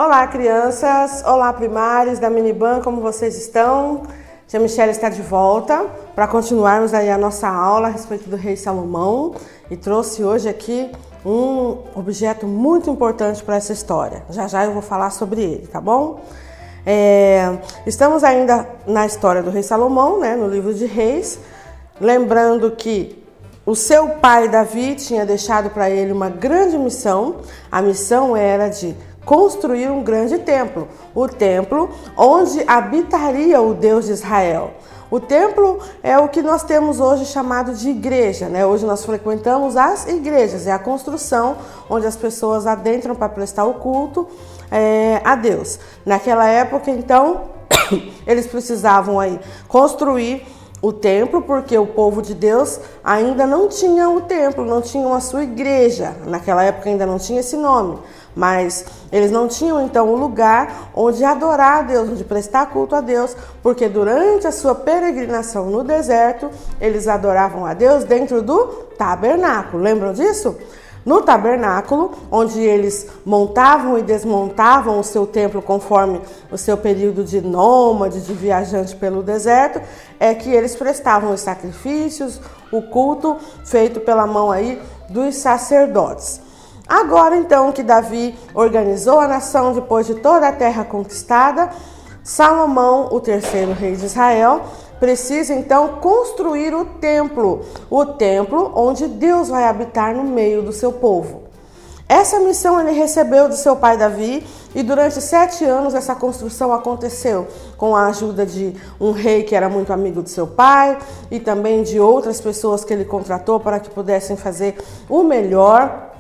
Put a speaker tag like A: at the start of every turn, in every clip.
A: Olá, crianças! Olá, primários da Miniban, como vocês estão? Tia Michelle está de volta para continuarmos aí a nossa aula a respeito do rei Salomão e trouxe hoje aqui um objeto muito importante para essa história. Já eu vou falar sobre ele, tá bom? Estamos ainda na história do rei Salomão, né, no livro de Reis, lembrando que o seu pai Davi tinha deixado para ele uma grande missão. A missão era de construir um grande templo, o templo onde habitaria o Deus de Israel. O templo é o que nós temos hoje chamado de igreja, né? Hoje nós frequentamos as igrejas, é a construção onde as pessoas adentram para prestar o culto a Deus. Naquela época, então, eles precisavam aí construir o templo, porque o povo de Deus ainda não tinha o templo, não tinham a sua igreja. Naquela época ainda não tinha esse nome, mas eles não tinham então um lugar onde adorar a Deus, onde prestar culto a Deus, porque durante a sua peregrinação no deserto, eles adoravam a Deus dentro do tabernáculo. Lembram disso? No tabernáculo, onde eles montavam e desmontavam o seu templo conforme o seu período de nômade, de viajante pelo deserto, é que eles prestavam os sacrifícios, o culto feito pela mão aí dos sacerdotes. Agora então que Davi organizou a nação depois de toda a terra conquistada, Salomão, o terceiro rei de Israel, precisa então construir o templo onde Deus vai habitar no meio do seu povo. Essa missão ele recebeu do seu pai Davi e durante 7 anos essa construção aconteceu com a ajuda de um rei que era muito amigo do seu pai e também de outras pessoas que ele contratou para que pudessem fazer o melhor.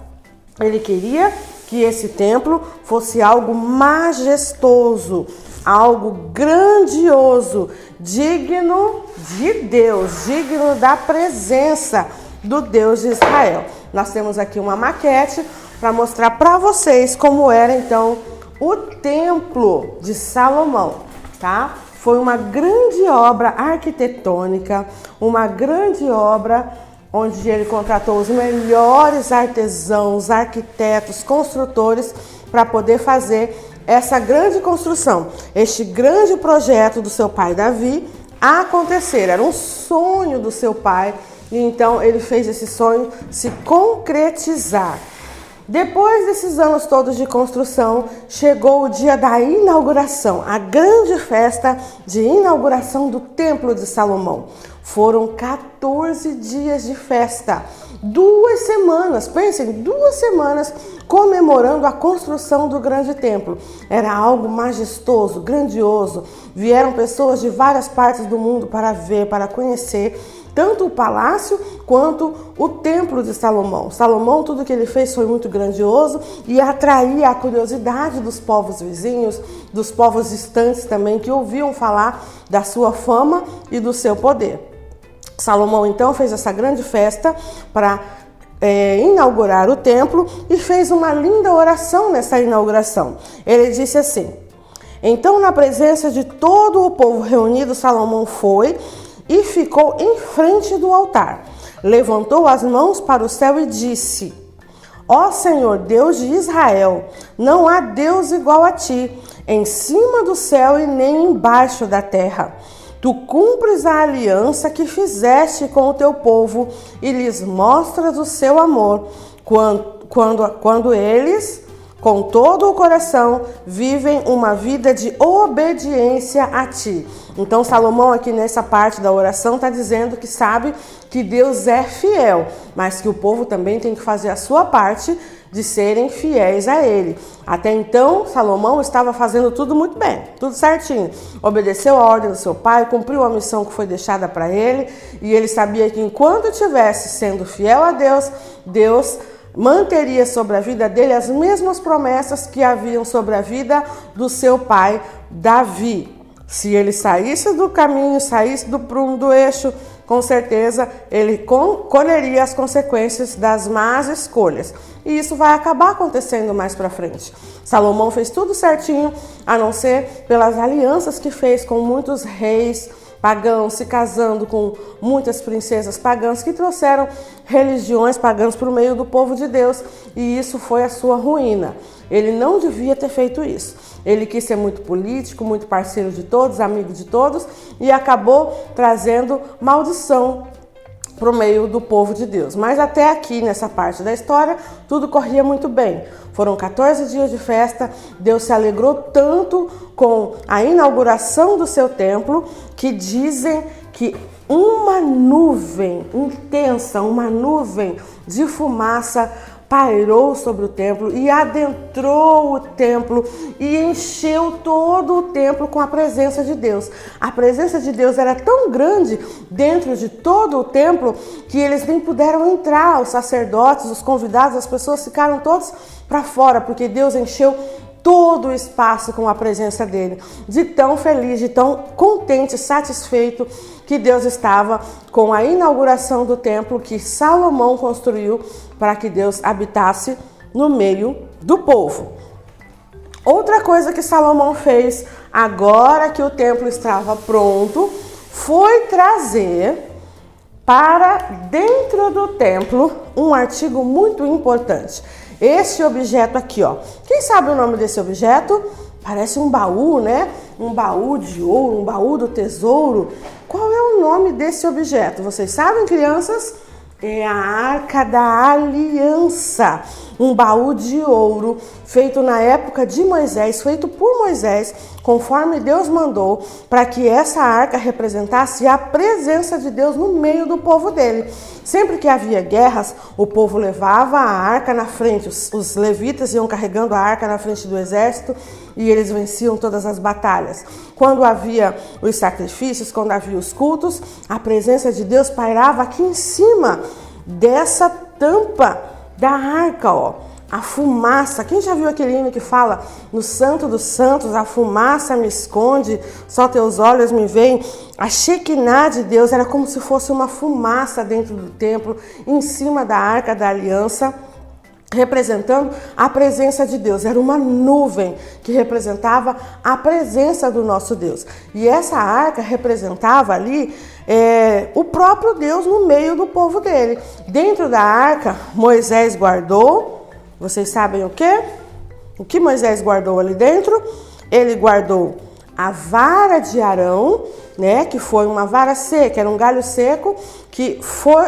A: Ele queria que esse templo fosse algo majestoso, algo grandioso, digno de Deus, digno da presença do Deus de Israel. Nós temos aqui uma maquete para mostrar para vocês como era então o templo de Salomão, tá? Foi uma grande obra arquitetônica, uma grande obra onde ele contratou os melhores artesãos, arquitetos, construtores para poder fazer essa grande construção, este grande projeto do seu pai Davi acontecer. Era um sonho do seu pai e então ele fez esse sonho se concretizar. Depois desses anos todos de construção, chegou o dia da inauguração, a grande festa de inauguração do Templo de Salomão. Foram 14 dias de festa, 2 semanas, pensem, 2 semanas comemorando a construção do grande templo. Era algo majestoso, grandioso. Vieram pessoas de várias partes do mundo para ver, para conhecer tanto o palácio quanto o templo de Salomão. Salomão, tudo que ele fez foi muito grandioso e atraía a curiosidade dos povos vizinhos, dos povos distantes também, que ouviam falar da sua fama e do seu poder. Salomão então fez essa grande festa para inaugurar o templo e fez uma linda oração nessa inauguração. Ele disse assim: então, na presença de todo o povo reunido, Salomão foi e ficou em frente do altar. Levantou as mãos para o céu e disse: ó Senhor, Deus de Israel, não há Deus igual a ti, em cima do céu e nem embaixo da terra. Tu cumpres a aliança que fizeste com o teu povo e lhes mostras o seu amor, quando eles, com todo o coração, vivem uma vida de obediência a ti. Então Salomão aqui nessa parte da oração está dizendo que sabe que Deus é fiel, mas que o povo também tem que fazer a sua parte de serem fiéis a ele. Até então, Salomão estava fazendo tudo muito bem, tudo certinho. Obedeceu a ordem do seu pai, cumpriu a missão que foi deixada para ele, e ele sabia que enquanto estivesse sendo fiel a Deus, Deus manteria sobre a vida dele as mesmas promessas que haviam sobre a vida do seu pai Davi. Se ele saísse do caminho, saísse do prumo do eixo, com certeza ele colheria as consequências das más escolhas. E isso vai acabar acontecendo mais para frente. Salomão fez tudo certinho, a não ser pelas alianças que fez com muitos reis, pagãos, se casando com muitas princesas pagãs que trouxeram religiões pagãs para o meio do povo de Deus, e isso foi a sua ruína. Ele não devia ter feito isso. Ele quis ser muito político, muito parceiro de todos, amigo de todos, e acabou trazendo maldição para o meio do povo de Deus. Mas até aqui, nessa parte da história, tudo corria muito bem. Foram 14 dias de festa, Deus se alegrou tanto com a inauguração do seu templo, que dizem que uma nuvem intensa, uma nuvem de fumaça pairou sobre o templo e adentrou o templo e encheu todo o templo com a presença de Deus. A presença de Deus era tão grande dentro de todo o templo que eles nem puderam entrar. Os sacerdotes, os convidados, as pessoas ficaram todos para fora, porque Deus encheu todo o espaço com a presença dele. De tão feliz, de tão contente, satisfeito que Deus estava com a inauguração do templo que Salomão construiu para que Deus habitasse no meio do povo. Outra coisa que Salomão fez, agora que o templo estava pronto, foi trazer para dentro do templo um artigo muito importante. Este objeto aqui, ó. Quem sabe o nome desse objeto? Parece um baú, né? Um baú de ouro, um baú do tesouro. Qual é o nome desse objeto? Vocês sabem, crianças? É a Arca da Aliança, um baú de ouro feito na época de Moisés, feito por Moisés, conforme Deus mandou, para que essa arca representasse a presença de Deus no meio do povo dele. Sempre que havia guerras, o povo levava a arca na frente, os levitas iam carregando a arca na frente do exército e eles venciam todas as batalhas. Quando havia os sacrifícios, quando havia os cultos, a presença de Deus pairava aqui em cima dessa tampa da arca, ó. A fumaça, quem já viu aquele hino que fala no Santo dos Santos, a fumaça me esconde, só teus olhos me veem? A Shekinah de Deus era como se fosse uma fumaça dentro do templo, em cima da Arca da Aliança, representando a presença de Deus. Era uma nuvem que representava a presença do nosso Deus. E essa arca representava ali o próprio Deus no meio do povo dele. Dentro da arca, Moisés guardou. Vocês sabem o quê? O que Moisés guardou ali dentro? Ele guardou a vara de Arão, né, que foi uma vara seca, era um galho seco que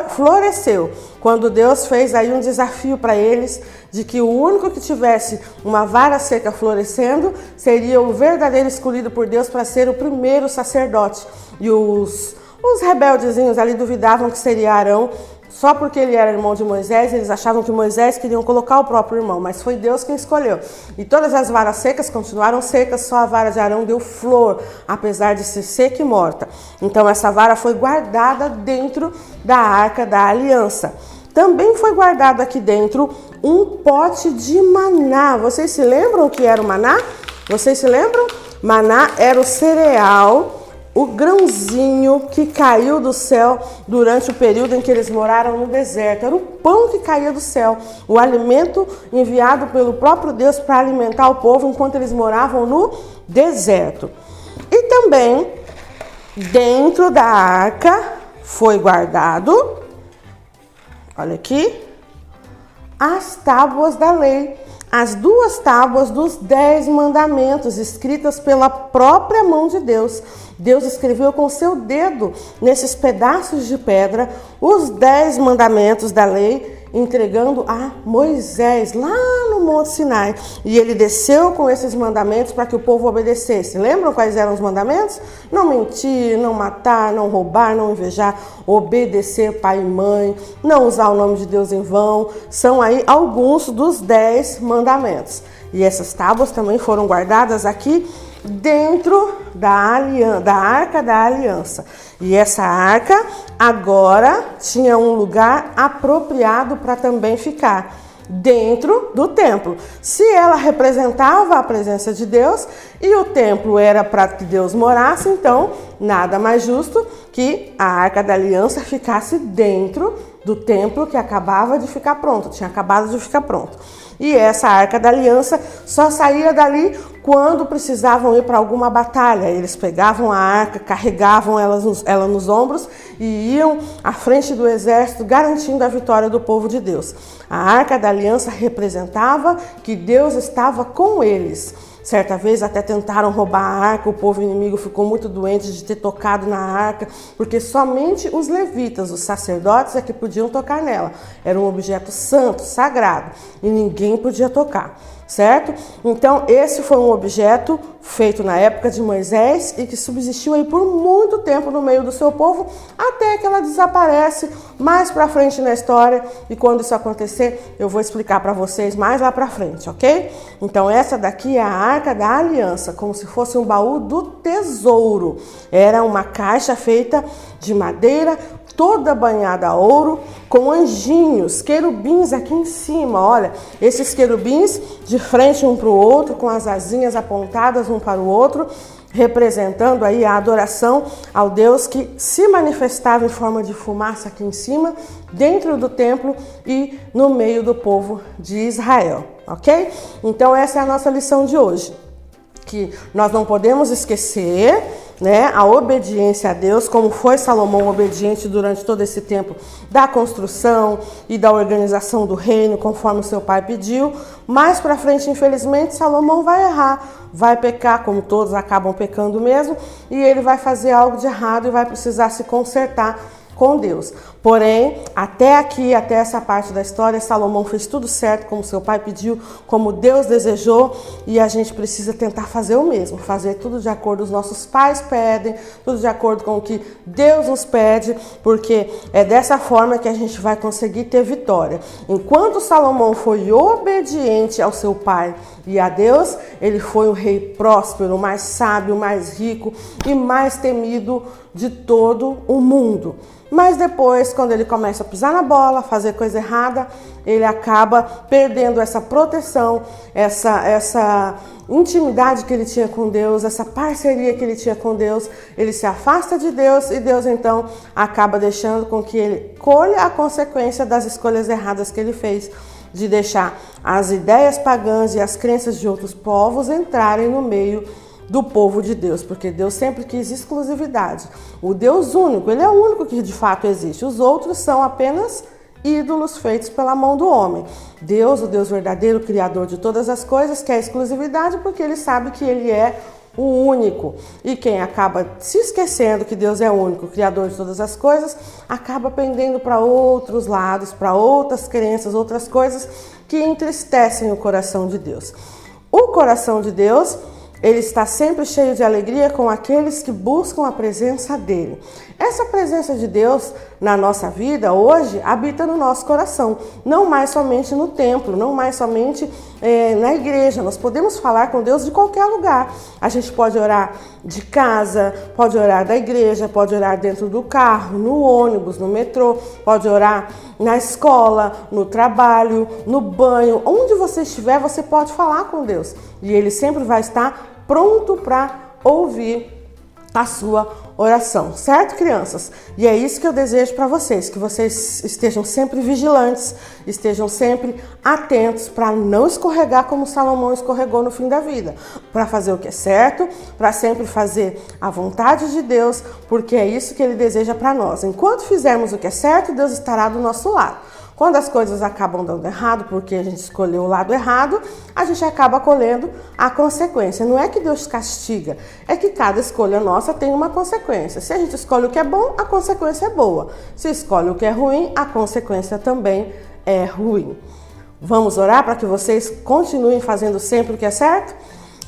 A: floresceu. Quando Deus fez aí um desafio para eles de que o único que tivesse uma vara seca florescendo seria o verdadeiro escolhido por Deus para ser o primeiro sacerdote. E os rebeldezinhos ali duvidavam que seria Arão. Só porque ele era irmão de Moisés, eles achavam que Moisés queria colocar o próprio irmão, mas foi Deus quem escolheu. E todas as varas secas continuaram secas, só a vara de Arão deu flor, apesar de ser seca e morta. Então essa vara foi guardada dentro da Arca da Aliança. Também foi guardado aqui dentro um pote de maná. Vocês se lembram o que era o maná? Vocês se lembram? Maná era o cereal, o grãozinho que caiu do céu durante o período em que eles moraram no deserto. Era o pão que caía do céu, o alimento enviado pelo próprio Deus para alimentar o povo enquanto eles moravam no deserto. E também, dentro da arca, foi guardado, olha aqui, as tábuas da lei. As 2 tábuas dos 10 mandamentos, escritas pela própria mão de Deus. Deus escreveu com seu dedo, nesses pedaços de pedra, os 10 mandamentos da lei, entregando a Moisés, lá no Monte Sinai. E ele desceu com esses mandamentos para que o povo obedecesse. Lembram quais eram os mandamentos? Não mentir, não matar, não roubar, não invejar, obedecer pai e mãe, não usar o nome de Deus em vão. São aí alguns dos 10 mandamentos. E essas tábuas também foram guardadas aqui dentro da Arca da Aliança. E essa arca agora tinha um lugar apropriado para também ficar dentro do templo. Se ela representava a presença de Deus e o templo era para que Deus morasse, então nada mais justo que a Arca da Aliança ficasse dentro do templo que acabava de ficar pronto, tinha acabado de ficar pronto. E essa Arca da Aliança só saía dali quando precisavam ir para alguma batalha. Eles pegavam a arca, carregavam ela nos ombros e iam à frente do exército, garantindo a vitória do povo de Deus. A arca da aliança representava que Deus estava com eles. Certa vez até tentaram roubar a arca, o povo inimigo ficou muito doente de ter tocado na arca, porque somente os levitas, os sacerdotes, é que podiam tocar nela. Era um objeto santo, sagrado, e ninguém podia tocar, certo? Então esse foi um objeto feito na época de Moisés e que subsistiu aí por muito tempo no meio do seu povo, até que ela desaparece mais pra frente na história, e quando isso acontecer eu vou explicar para vocês mais lá pra frente, ok? Então essa daqui é a Arca da Aliança, como se fosse um baú do tesouro. Era uma caixa feita de madeira, toda banhada a ouro, com anjinhos, querubins aqui em cima, olha, esses querubins de frente um para o outro, com as asinhas apontadas um para o outro, representando aí a adoração ao Deus que se manifestava em forma de fumaça aqui em cima, dentro do templo e no meio do povo de Israel, ok? Então essa é a nossa lição de hoje, que nós não podemos esquecer, né, a obediência a Deus, como foi Salomão obediente durante todo esse tempo da construção e da organização do reino, conforme seu pai pediu. Mais para frente, infelizmente, Salomão vai errar, vai pecar, como todos acabam pecando mesmo, e ele vai fazer algo de errado e vai precisar se consertar com Deus. Porém, até aqui, até essa parte da história, Salomão fez tudo certo, como seu pai pediu, como Deus desejou, e a gente precisa tentar fazer o mesmo, fazer tudo de acordo com os nossos pais pedem, tudo de acordo com o que Deus nos pede, porque é dessa forma que a gente vai conseguir ter vitória. Enquanto Salomão foi obediente ao seu pai e a Deus, ele foi o rei próspero, o mais sábio, o mais rico e mais temido de todo o mundo. Mas depois, quando ele começa a pisar na bola, fazer coisa errada, ele acaba perdendo essa proteção, essa intimidade que ele tinha com Deus, essa parceria que ele tinha com Deus. Ele se afasta de Deus e Deus então acaba deixando com que ele colha a consequência das escolhas erradas que ele fez, de deixar as ideias pagãs e as crenças de outros povos entrarem no meio do povo de Deus, porque Deus sempre quis exclusividade. O Deus único, ele é o único que de fato existe. Os outros são apenas ídolos feitos pela mão do homem. Deus, o Deus verdadeiro, criador de todas as coisas, quer exclusividade porque ele sabe que ele é o único. E quem acaba se esquecendo que Deus é o único, criador de todas as coisas, acaba pendendo para outros lados, para outras crenças, outras coisas que entristecem o coração de Deus. O coração de Deus, ele está sempre cheio de alegria com aqueles que buscam a presença dele. Essa presença de Deus na nossa vida hoje habita no nosso coração, não mais somente no templo, não mais somente na igreja. Nós podemos falar com Deus de qualquer lugar. A gente pode orar de casa, pode orar da igreja, pode orar dentro do carro, no ônibus, no metrô, pode orar na escola, no trabalho, no banho. Onde você estiver, você pode falar com Deus. E ele sempre vai estar pronto para ouvir a sua oração, certo, crianças? E é isso que eu desejo para vocês, que vocês estejam sempre vigilantes, estejam sempre atentos para não escorregar como Salomão escorregou no fim da vida, para fazer o que é certo, para sempre fazer a vontade de Deus, porque é isso que ele deseja para nós. Enquanto fizermos o que é certo, Deus estará do nosso lado. Quando as coisas acabam dando errado, porque a gente escolheu o lado errado, a gente acaba colhendo a consequência. Não é que Deus castiga, é que cada escolha nossa tem uma consequência. Se a gente escolhe o que é bom, a consequência é boa. Se escolhe o que é ruim, a consequência também é ruim. Vamos orar para que vocês continuem fazendo sempre o que é certo?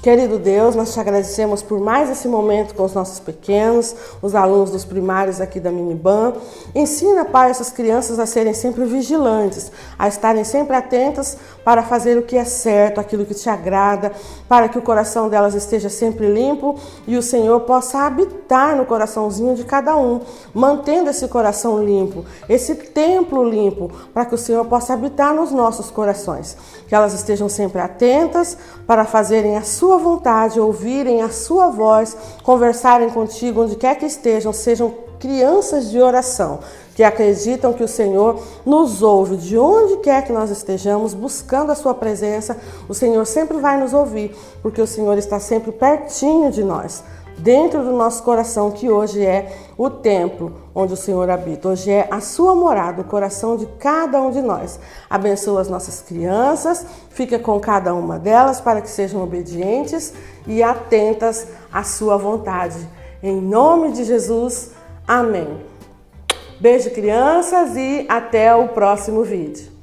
A: Querido Deus, nós te agradecemos por mais esse momento com os nossos pequenos, os alunos dos primários aqui da Miniban. Ensina, Pai, essas crianças a serem sempre vigilantes, a estarem sempre atentas para fazer o que é certo, aquilo que te agrada, para que o coração delas esteja sempre limpo e o Senhor possa habitar no coraçãozinho de cada um, mantendo esse coração limpo, esse templo limpo, para que o Senhor possa habitar nos nossos corações. Que elas estejam sempre atentas para fazerem a sua vontade, ouvirem a sua voz, conversarem contigo onde quer que estejam, sejam crianças de oração, que acreditam que o Senhor nos ouve de onde quer que nós estejamos, buscando a sua presença. O Senhor sempre vai nos ouvir, porque o Senhor está sempre pertinho de nós, dentro do nosso coração, que hoje é o templo onde o Senhor habita. Hoje é a sua morada, o coração de cada um de nós. Abençoa as nossas crianças, fica com cada uma delas para que sejam obedientes e atentas à sua vontade. Em nome de Jesus, amém. Beijo, crianças, e até o próximo vídeo.